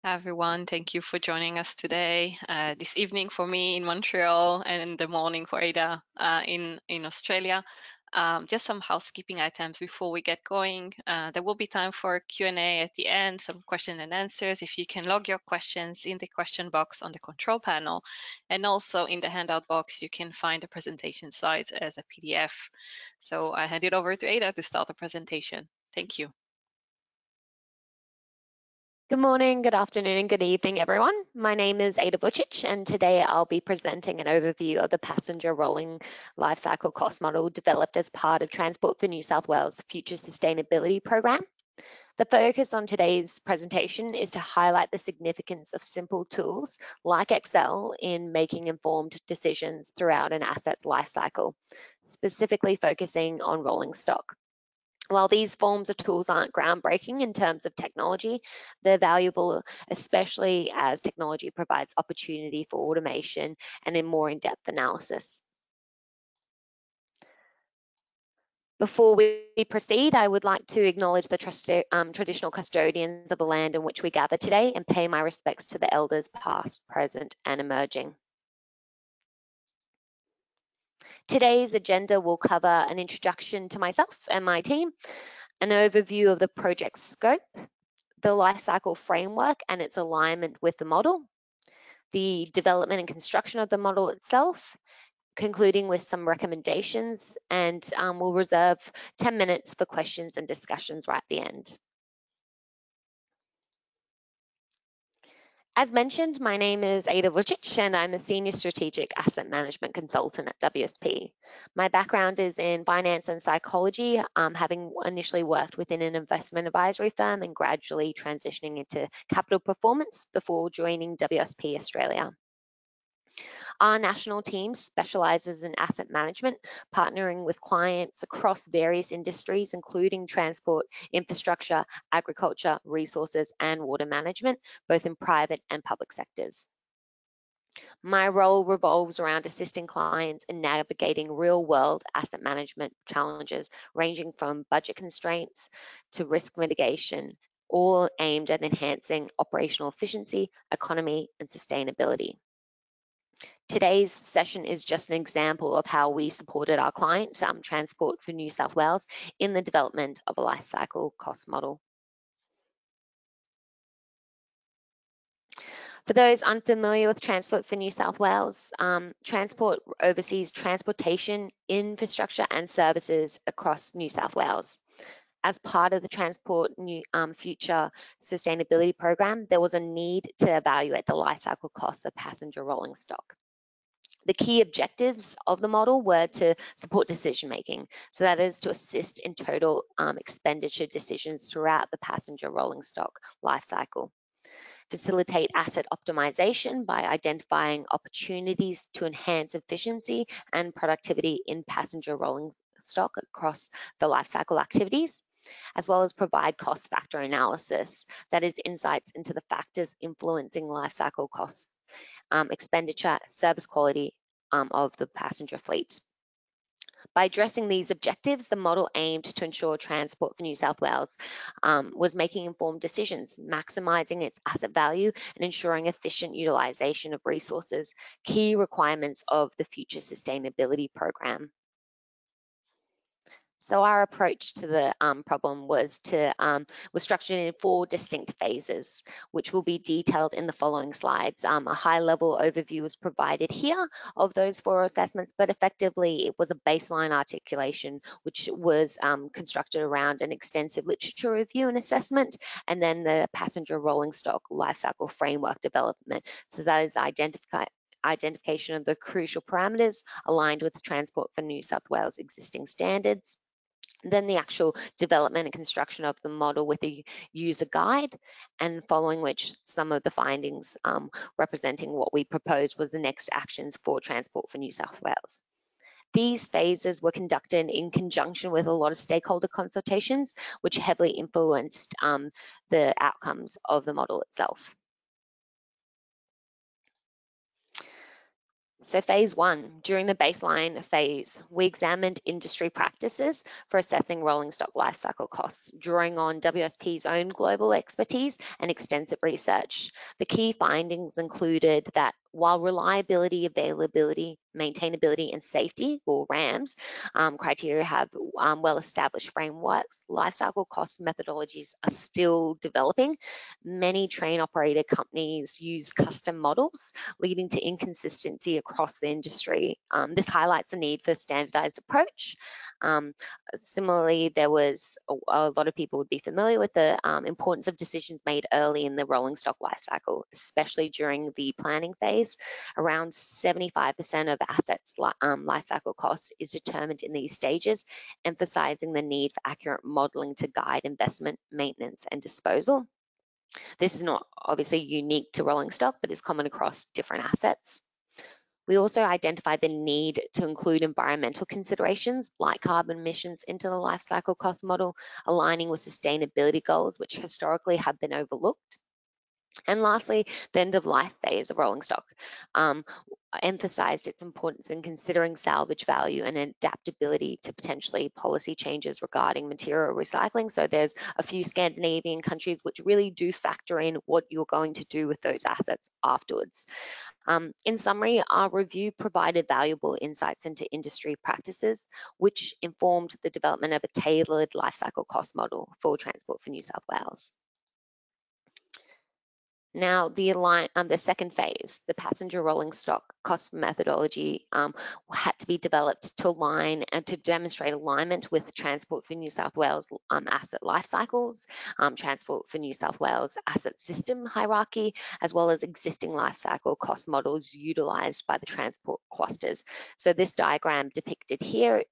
Hi everyone, thank you for joining us today. This evening for me in Montreal and in the morning for Aida in Australia. Just some housekeeping items before we get going. There will be time for Q&A at the end, some question and answers. If you can log your questions in the question box on the control panel, and also in the handout box, you can find the presentation slides as a PDF. So I hand it over to Aida to start the presentation. Thank you. Good morning, good afternoon, and good evening, everyone. My name is Aida Vucic, and today I'll be presenting an overview of the passenger rolling lifecycle cost model developed as part of Transport for New South Wales Future Sustainability Program. The focus on today's presentation is to highlight the significance of simple tools like Excel in making informed decisions throughout an asset's lifecycle, specifically focusing on rolling stock. While these forms of tools aren't groundbreaking in terms of technology, they're valuable, especially as technology provides opportunity for automation and a more in-depth analysis. Before we proceed, I would like to acknowledge the traditional custodians of the land in which we gather today and pay my respects to the elders past, present, and emerging. Today's agenda will cover an introduction to myself and my team, an overview of the project scope, the lifecycle framework and its alignment with the model, the development and construction of the model itself, concluding with some recommendations, and we'll reserve 10 minutes for questions and discussions right at the end. As mentioned, my name is Aida Vucic and I'm a Senior Strategic Asset Management Consultant at WSP. My background is in finance and psychology, having initially worked within an investment advisory firm and gradually transitioning into capital performance before joining WSP Australia. Our national team specialises in asset management, partnering with clients across various industries, including transport, infrastructure, agriculture, resources, and water management, both in private and public sectors. My role revolves around assisting clients in navigating real-world asset management challenges, ranging from budget constraints to risk mitigation, all aimed at enhancing operational efficiency, economy, and sustainability. Today's session is just an example of how we supported our client, Transport for New South Wales, in the development of a life cycle cost model. For those unfamiliar with Transport for New South Wales, Transport oversees transportation, infrastructure and services across New South Wales. As part of the Transport Future Sustainability Program, there was a need to evaluate the life cycle costs of passenger rolling stock. The key objectives of the model were to support decision making, so that is to assist in total expenditure decisions throughout the passenger rolling stock life cycle. Facilitate asset optimization by identifying opportunities to enhance efficiency and productivity in passenger rolling stock across the life cycle activities, as well as provide cost factor analysis, that is insights into the factors influencing life cycle costs, expenditure, service quality of the passenger fleet. By addressing these objectives, the model aimed to ensure Transport for New South Wales was making informed decisions, maximising its asset value and ensuring efficient utilisation of resources, key requirements of the Future Sustainability Program. So our approach to the problem was structured in 4 distinct phases, which will be detailed in the following slides. A high-level overview is provided here of those 4 assessments, but effectively it was a baseline articulation, which was constructed around an extensive literature review and assessment, and then the passenger rolling stock lifecycle framework development. So that is identification of the crucial parameters aligned with Transport for New South Wales existing standards. Then the actual development and construction of the model with a user guide, and following which some of the findings representing what we proposed was the next actions for Transport for New South Wales. These phases were conducted in conjunction with a lot of stakeholder consultations, which heavily influenced the outcomes of the model itself. So phase one, during the baseline phase, we examined industry practices for assessing rolling stock lifecycle costs, drawing on WSP's own global expertise and extensive research. The key findings included that while reliability, availability, maintainability, and safety, or RAMs, criteria have well-established frameworks, lifecycle cost methodologies are still developing. Many train operator companies use custom models, leading to inconsistency across the industry. This highlights a need for a standardized approach. Um, Similarly, there was a lot of people would be familiar with the importance of decisions made early in the rolling stock life cycle, especially during the planning phase. Around 75% of assets life cycle costs is determined in these stages, emphasizing the need for accurate modeling to guide investment, maintenance, and disposal. This is not obviously unique to rolling stock, but is common across different assets. We also identified the need to include environmental considerations like carbon emissions into the life cycle cost model, aligning with sustainability goals, which historically have been overlooked. And lastly, the end of life phase of rolling stock emphasized its importance in considering salvage value and adaptability to potentially policy changes regarding material recycling. So there's a few Scandinavian countries which really do factor in what you're going to do with those assets afterwards. In summary, our review provided valuable insights into industry practices, which informed the development of a tailored lifecycle cost model for Transport for New South Wales. Now, the second phase, the passenger rolling stock cost methodology, had to be developed to align and to demonstrate alignment with Transport for New South Wales asset life cycles, Transport for New South Wales asset system hierarchy, as well as existing life cycle cost models utilised by the transport clusters. So this diagram depicted here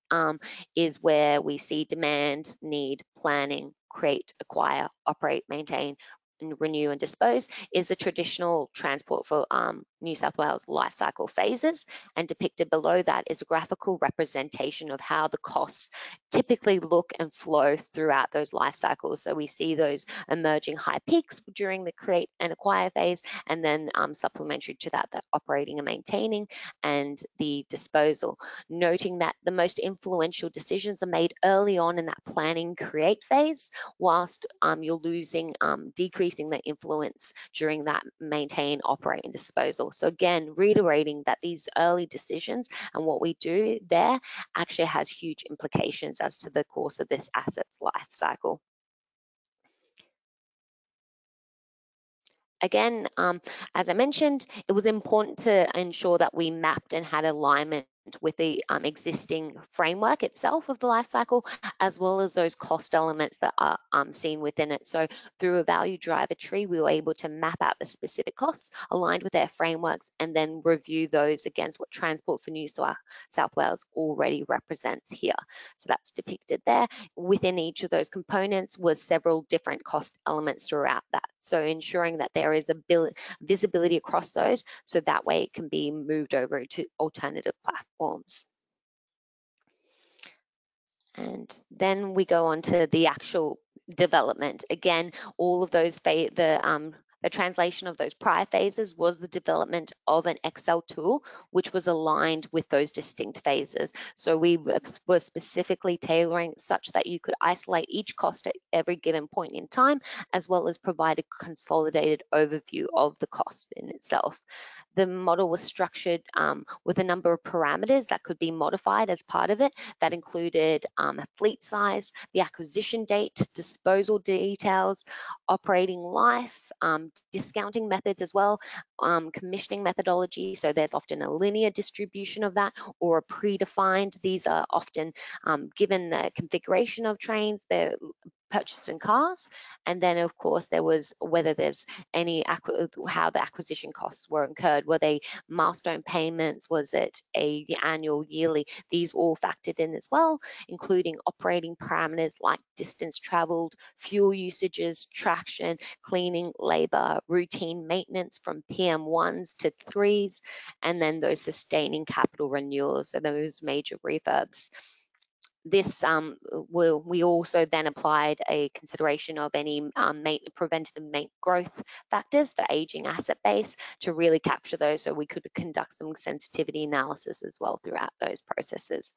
is where we see demand, need, planning, create, acquire, operate, maintain, and renew and dispose is the traditional Transport for New South Wales life cycle phases, and depicted below that is a graphical representation of how the costs typically look and flow throughout those life cycles. So we see those emerging high peaks during the create and acquire phase, and then supplementary to that, the operating and maintaining and the disposal. Noting that the most influential decisions are made early on in that planning create phase, whilst you're decreasing the influence during that maintain, operate, and disposal. So again, reiterating that these early decisions and what we do there actually has huge implications as to the course of this asset's life cycle. Again, as I mentioned, it was important to ensure that we mapped and had alignment with the existing framework itself of the life cycle, as well as those cost elements that are seen within it. So through a value driver tree, we were able to map out the specific costs aligned with their frameworks and then review those against what Transport for New South Wales already represents here. So that's depicted there. Within each of those components was several different cost elements throughout that. So ensuring that there is a visibility across those, so that way it can be moved over to alternative platforms. And then we go on to the actual development. Again, all of those, the translation of those prior phases was the development of an Excel tool, which was aligned with those distinct phases. So we were specifically tailoring such that you could isolate each cost at every given point in time, as well as provide a consolidated overview of the cost in itself. The model was structured with a number of parameters that could be modified as part of it. That included fleet size, the acquisition date, disposal details, operating life, discounting methods as well, commissioning methodology. So there's often a linear distribution of that or a predefined. These are often given the configuration of trains, they're purchased in cars. And then of course there was whether there's any how the acquisition costs were incurred. Were they milestone payments? Was it a annual, yearly? These all factored in as well, including operating parameters like distance traveled, fuel usages, traction, cleaning, labor, routine maintenance from PM1s to 3s, and then those sustaining capital renewals, so those major refurbs. this we also then applied a consideration of any preventative growth factors for aging asset base to really capture those, so we could conduct some sensitivity analysis as well throughout those processes.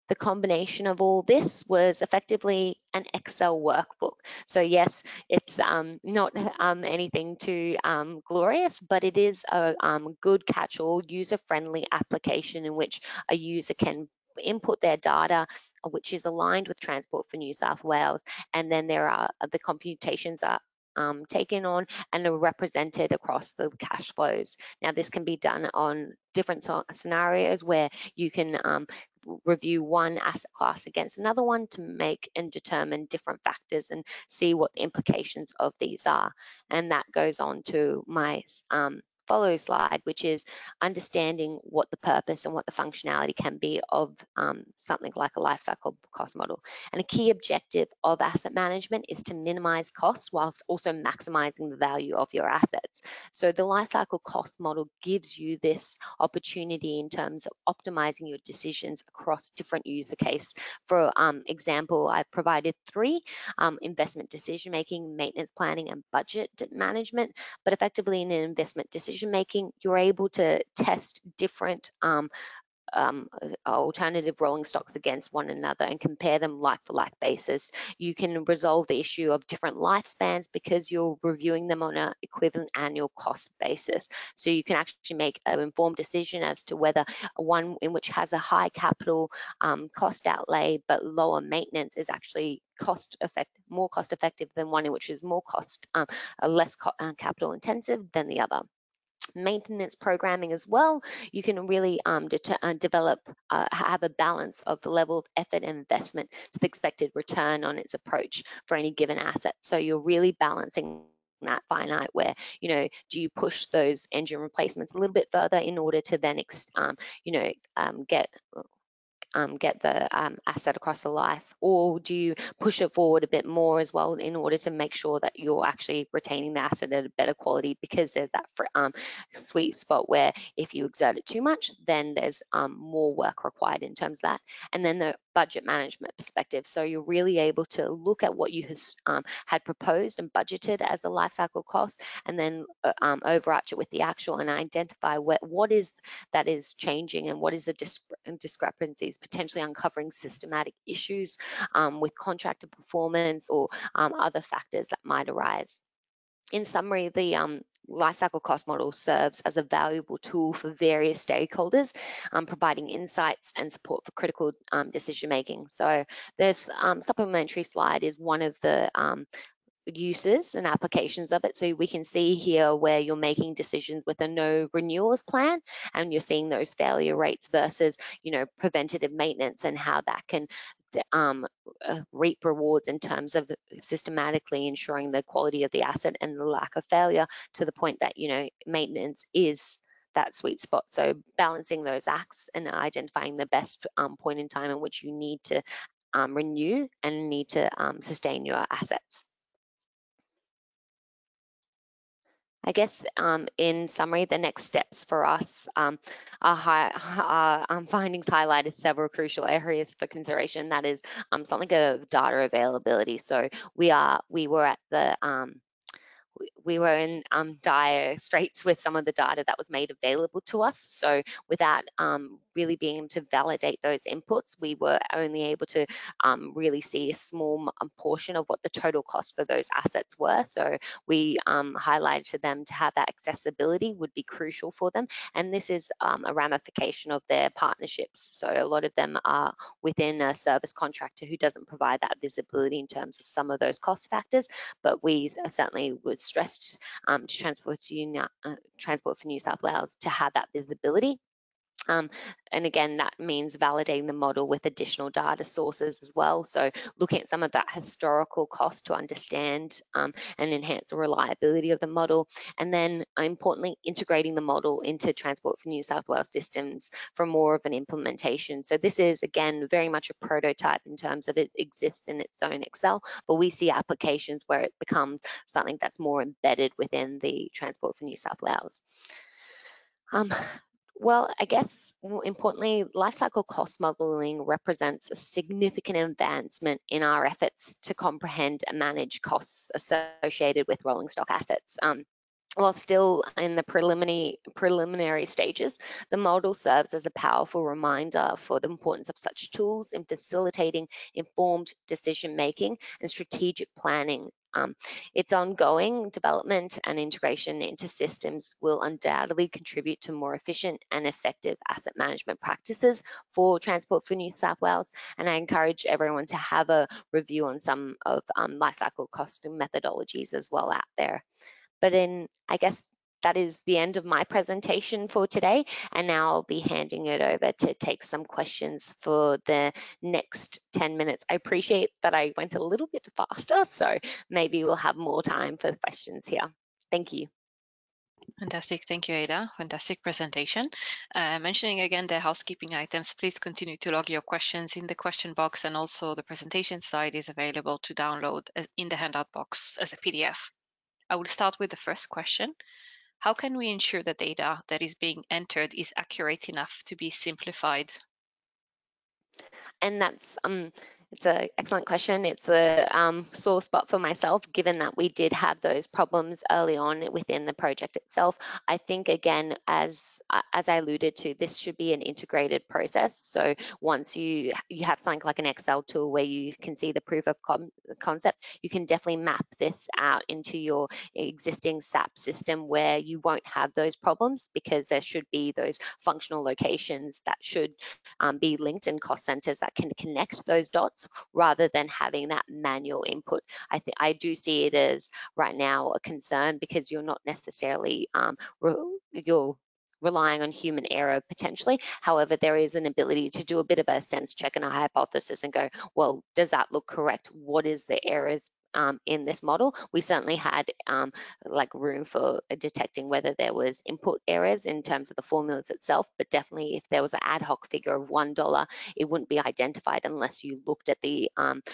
The combination of all this was effectively an Excel workbook. So yes, it's not anything too glorious, but it is a good catch-all, user-friendly application in which a user can input their data, which is aligned with Transport for New South Wales, and then there are the computations are taken on and are represented across the cash flows. Now, this can be done on different scenarios where you can review one asset class against another one to make and determine different factors and see what the implications of these are. And that goes on to my follow slide, which is understanding what the purpose and what the functionality can be of something like a life cycle cost model. And a key objective of asset management is to minimize costs whilst also maximizing the value of your assets. So the life cycle cost model gives you this opportunity in terms of optimizing your decisions across different user case. For example, I've provided 3: investment decision making, maintenance planning, and budget management. But effectively in an investment decision making, you're able to test different alternative rolling stocks against one another and compare them like for like basis. You can resolve the issue of different lifespans because you're reviewing them on an equivalent annual cost basis. So you can actually make an informed decision as to whether one in which has a high capital cost outlay but lower maintenance is actually more cost effective than one in which is more less capital intensive than the other. Maintenance programming as well, you can really have a balance of the level of effort and investment to the expected return on its approach for any given asset. So you're really balancing that finite where, do you push those engine replacements a little bit further in order to then get the asset across the life, or do you push it forward a bit more as well in order to make sure that you're actually retaining the asset at a better quality, because there's that sweet spot where if you exert it too much, then there's more work required in terms of that. And then the budget management perspective, so you're really able to look at what you had proposed and budgeted as a life cycle cost, and then overarch it with the actual and identify what is that is changing and what is the discrepancies, potentially uncovering systematic issues with contractor performance or other factors that might arise. In summary, the lifecycle cost model serves as a valuable tool for various stakeholders, providing insights and support for critical decision making. So this supplementary slide is one of the uses and applications of it. So we can see here where you're making decisions with a no renewals plan, and you're seeing those failure rates versus, preventative maintenance, and how that can reap rewards in terms of systematically ensuring the quality of the asset and the lack of failure, to the point that, maintenance is that sweet spot. So balancing those acts and identifying the best point in time in which you need to renew and need to sustain your assets. I guess in summary, the next steps for us findings highlighted several crucial areas for consideration. That is something of data availability. So we were at the we were in dire straits with some of the data that was made available to us. So without really being able to validate those inputs, we were only able to really see a small portion of what the total cost for those assets were. So we highlighted to them to have that accessibility would be crucial for them. And this is a ramification of their partnerships. So a lot of them are within a service contractor who doesn't provide that visibility in terms of some of those cost factors, but we certainly would stress to Transport for New South Wales to have that visibility. And again, that means validating the model with additional data sources as well. So looking at some of that historical cost to understand and enhance the reliability of the model. And then importantly, integrating the model into Transport for New South Wales systems for more of an implementation. So this is, again, very much a prototype in terms of it exists in its own Excel, but we see applications where it becomes something that's more embedded within the Transport for New South Wales. Well, I guess more importantly, lifecycle cost modeling represents a significant advancement in our efforts to comprehend and manage costs associated with rolling stock assets. While still in the preliminary stages, the model serves as a powerful reminder for the importance of such tools in facilitating informed decision making and strategic planning. Its ongoing development and integration into systems will undoubtedly contribute to more efficient and effective asset management practices for Transport for New South Wales. And I encourage everyone to have a review on some of life cycle costing methodologies as well out there. But I guess that is the end of my presentation for today. And now I'll be handing it over to take some questions for the next 10 minutes. I appreciate that I went a little bit faster, so maybe we'll have more time for questions here. Thank you. Fantastic. Thank you, Ada. Fantastic presentation. Mentioning again the housekeeping items, please continue to log your questions in the question box, and also the presentation slide is available to download in the handout box as a PDF. I will start with the first question. How can we ensure the data that is being entered is accurate enough to be simplified? And that's it's an excellent question. It's a sore spot for myself, given that we did have those problems early on within the project itself. I think, again, as I alluded to, this should be an integrated process. So once you have something like an Excel tool where you can see the proof of concept, you can definitely map this out into your existing SAP system where you won't have those problems, because there should be those functional locations that should be linked, and cost centers that can connect those dots, rather than having that manual input. I do see it as right now a concern, because you're not necessarily you're relying on human error potentially. However, there is an ability to do a bit of a sense check and a hypothesis and go, well, does that look correct? What is the errors in this model? We certainly had like room for detecting whether there was input errors in terms of the formulas itself, but definitely if there was an ad hoc figure of $1, it wouldn't be identified unless you looked at the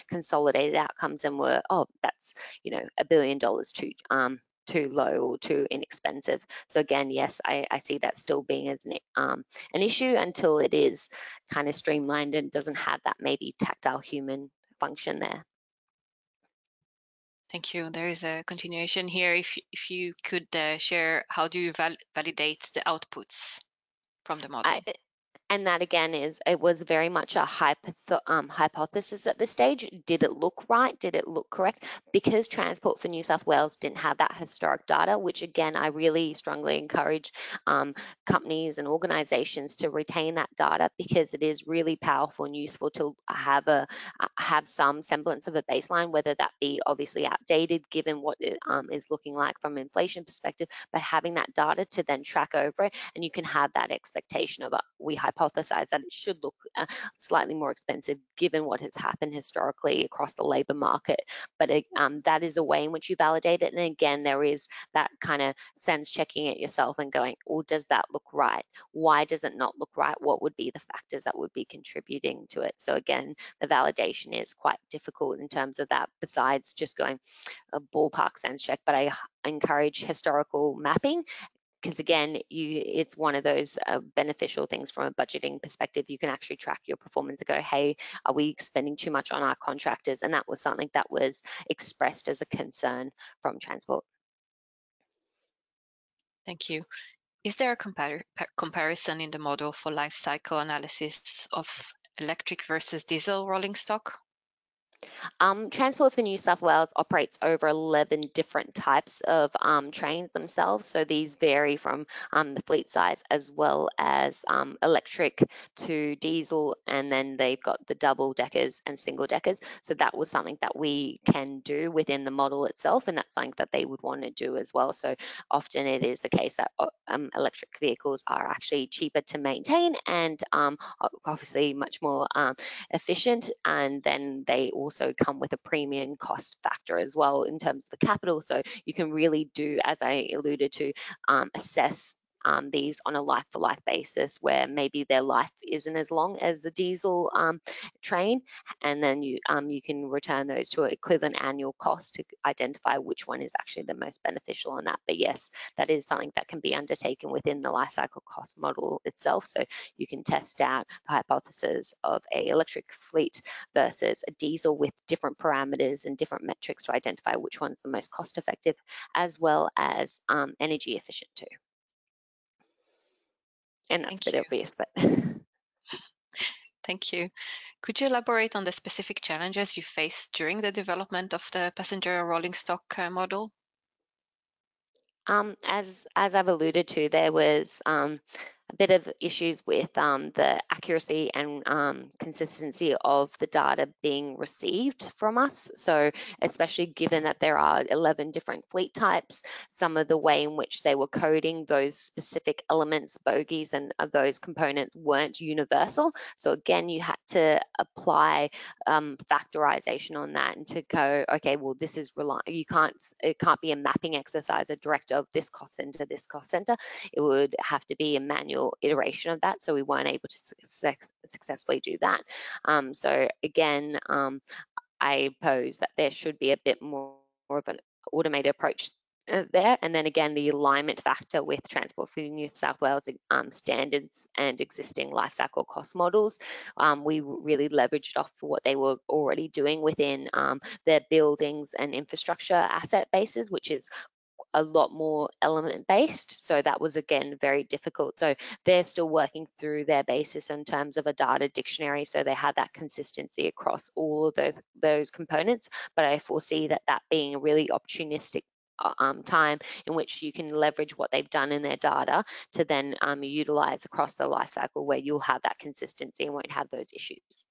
consolidated outcomes and were, oh, that's $1 billion too low or too inexpensive. So again, yes, I see that still being as an issue until it is kind of streamlined and doesn't have that maybe tactile human function there. Thank you. There is a continuation here. If you could share, how do you validate the outputs from the model? And that again it was very much a hypothesis at this stage. Did it look right? Did it look correct? Because Transport for New South Wales didn't have that historic data, which again, I really strongly encourage companies and organizations to retain that data, because it is really powerful and useful to have some semblance of a baseline, whether that be obviously outdated given what it is looking like from an inflation perspective, but having that data to then track over it, and you can have that expectation of we hypothesize that it should look slightly more expensive given what has happened historically across the labour market. But that is a way in which you validate it. And again, there is that kind of sense checking it yourself and going, oh, does that look right? Why does it not look right? What would be the factors that would be contributing to it? So again, the validation is quite difficult in terms of that, besides just going a ballpark sense check. But I encourage historical mapping, because again, it's one of those beneficial things from a budgeting perspective. You can actually track your performance and go, hey, are we spending too much on our contractors? And that was something that was expressed as a concern from Transport. Thank you. Is there a comparison in the model for life cycle analysis of electric versus diesel rolling stock? Transport for New South Wales operates over 11 different types of trains themselves. So these vary from the fleet size as well as electric to diesel, and then they've got the double deckers and single deckers. So that was something that we can do within the model itself, and that's something that they would want to do as well. So often it is the case that electric vehicles are actually cheaper to maintain and obviously much more efficient, and then they also come with a premium cost factor as well in terms of the capital. So you can really do, as I alluded to, assess these on a like-for-like basis, where maybe their life isn't as long as the diesel train, and then you can return those to an equivalent annual cost to identify which one is actually the most beneficial on that. But yes, that is something that can be undertaken within the life cycle cost model itself. So you can test out the hypothesis of a electric fleet versus a diesel with different parameters and different metrics to identify which one's the most cost effective, as well as energy efficient too. And that's a Thank bit you. obvious, but Thank you. Could you elaborate on the specific challenges you faced during the development of the passenger rolling stock model? as I've alluded to, there was a bit of issues with the accuracy and consistency of the data being received from us. So especially given that there are 11 different fleet types, some of the way in which they were coding those specific elements, bogies, and those components weren't universal. So again, you had to apply factorization on that and to go, okay, well, this is it can't be a mapping exercise, a direct of this cost center, this cost center. It would have to be a manual iteration of that, so we weren't able to successfully do that. So again, I pose that there should be a bit more of an automated approach there. And then again, the alignment factor with Transport for New South Wales standards and existing life cycle cost models. We really leveraged off for what they were already doing within their buildings and infrastructure asset bases, which is a lot more element based. So that was again very difficult. So they're still working through their basis in terms of a data dictionary. So they had that consistency across all of those components. But I foresee that being a really opportunistic time in which you can leverage what they've done in their data to then utilize across the life cycle, where you'll have that consistency and won't have those issues.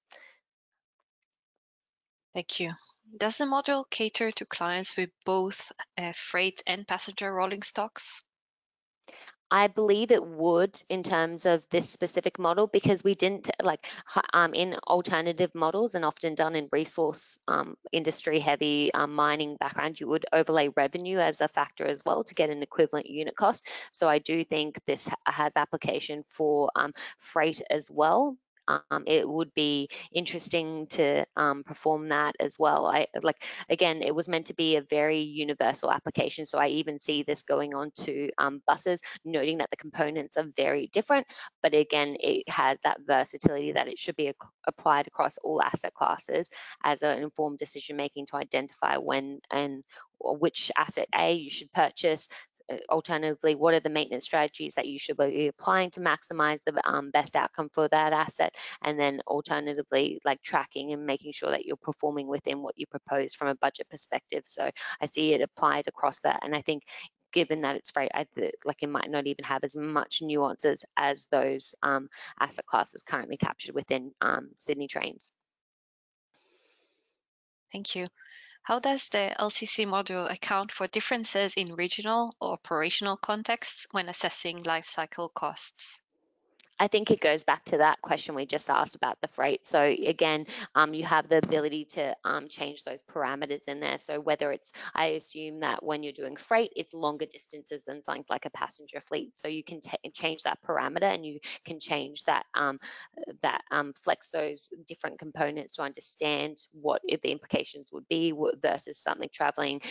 Thank you. Does the model cater to clients with both freight and passenger rolling stocks? I believe it would in terms of this specific model, because we didn't in alternative models, and often done in resource industry heavy mining background, you would overlay revenue as a factor as well to get an equivalent unit cost. So I do think this has application for freight as well. It would be interesting to perform that as well. Again, it was meant to be a very universal application. So I even see this going on to buses, noting that the components are very different, but again, it has that versatility that it should be applied across all asset classes as an informed decision making to identify when and which asset A you should purchase. Alternatively, what are the maintenance strategies that you should be applying to maximize the best outcome for that asset? And then alternatively, like tracking and making sure that you're performing within what you proposed from a budget perspective. So I see it applied across that. And I think given that it's freight, it might not even have as much nuances as those asset classes currently captured within Sydney Trains. Thank you. How does the LCC model account for differences in regional or operational contexts when assessing life cycle costs? I think it goes back to that question we just asked about the freight. So again, you have the ability to change those parameters in there. So whether it's, I assume that when you're doing freight, it's longer distances than something like a passenger fleet. So you can change that parameter, and you can change that flex those different components to understand what the implications would be versus something traveling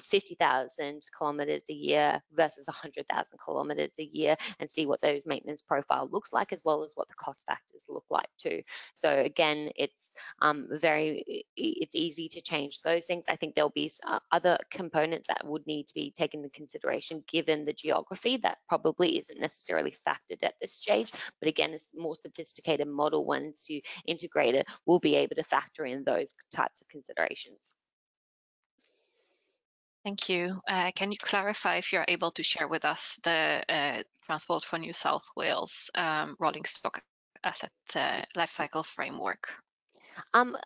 50,000 kilometers a year versus 100,000 kilometers a year, and see what those maintenance profile looks like, as well as what the cost factors look like too. So again, it's easy to change those things. I think there'll be other components that would need to be taken into consideration given the geography that probably isn't necessarily factored at this stage. But again, a more sophisticated model, once you integrate it, will be able to factor in those types of considerations. Thank you. Can you clarify if you're able to share with us the Transport for New South Wales rolling stock asset lifecycle framework?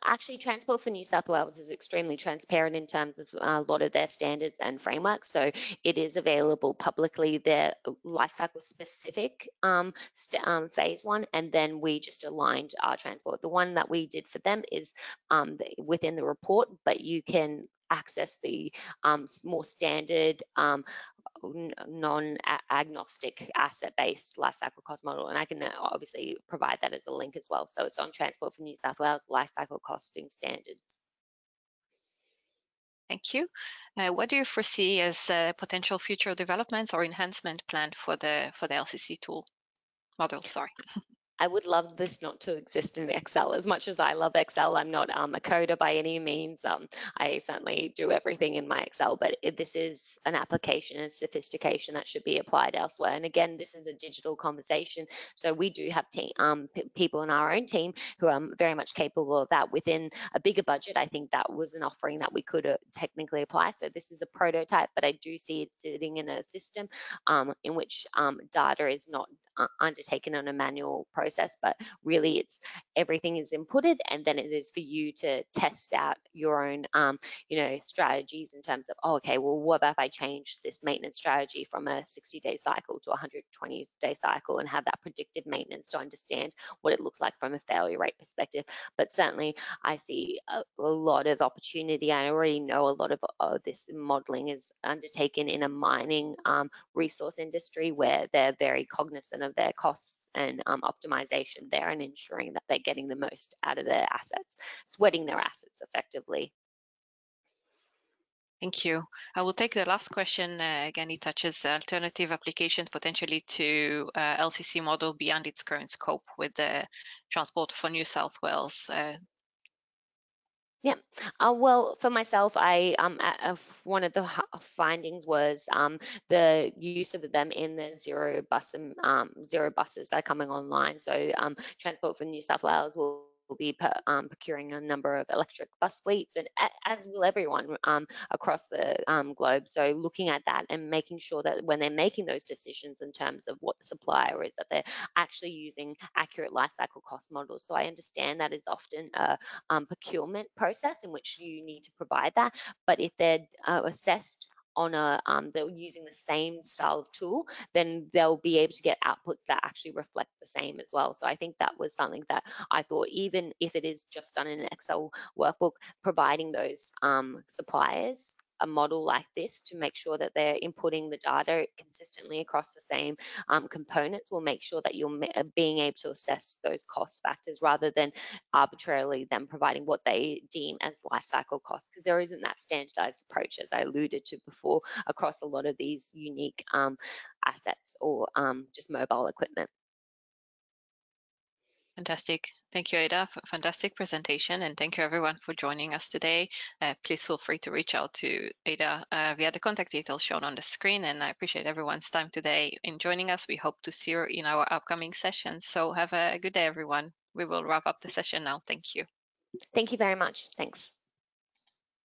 Actually, Transport for New South Wales is extremely transparent in terms of a lot of their standards and frameworks. So it is available publicly, their lifecycle specific phase one, and then we just aligned our transport. The one that we did for them is within the report, but you can access the more standard non-agnostic asset-based life cycle cost model, and I can obviously provide that as a link as well. So it's on Transport for New South Wales life cycle costing standards. Thank you. What do you foresee as potential future developments or enhancement planned for the LCC tool model? Sorry. I would love this not to exist in Excel. As much as I love Excel, I'm not a coder by any means. I certainly do everything in my Excel, but this is an application and sophistication that should be applied elsewhere. And again, this is a digital conversation, so we do have people in our own team who are very much capable of that. Within a bigger budget, I think that was an offering that we could technically apply. So this is a prototype, but I do see it sitting in a system in which data is not undertaken on a manual process, but really it's everything is inputted, and then it is for you to test out your own strategies in terms of, oh, okay, well, what if I change this maintenance strategy from a 60-day cycle to a 120-day cycle, and have that predictive maintenance to understand what it looks like from a failure rate perspective. But certainly I see a lot of opportunity. I already know a lot of this modeling is undertaken in a mining resource industry, where they're very cognizant of their costs and optimization there, and ensuring that they're getting the most out of their assets, sweating their assets effectively. Thank you. I will take the last question. Again, it touches alternative applications potentially to LCC model beyond its current scope with the Transport for New South Wales. Yeah. Well, for myself, one of the findings was the use of them in the zero buses that are coming online. So Transport for New South Wales will be procuring a number of electric bus fleets, and as will everyone across the globe. So looking at that and making sure that when they're making those decisions in terms of what the supplier is, that they're actually using accurate life cycle cost models. So I understand that is often a procurement process in which you need to provide that. But if they're assessed on they're using the same style of tool, then they'll be able to get outputs that actually reflect the same as well. So I think that was something that I thought, even if it is just done in an Excel workbook, providing those suppliers a model like this to make sure that they're inputting the data consistently across the same components will make sure that you're being able to assess those cost factors, rather than arbitrarily them providing what they deem as life cycle costs, because there isn't that standardized approach, as I alluded to before, across a lot of these unique assets or just mobile equipment. Fantastic. Thank you, Aida, for a fantastic presentation, and thank you everyone for joining us today. Please feel free to reach out to Aida via the contact details shown on the screen, and I appreciate everyone's time today in joining us. We hope to see you in our upcoming sessions. So have a good day, everyone. We will wrap up the session now. Thank you. Thank you very much. Thanks.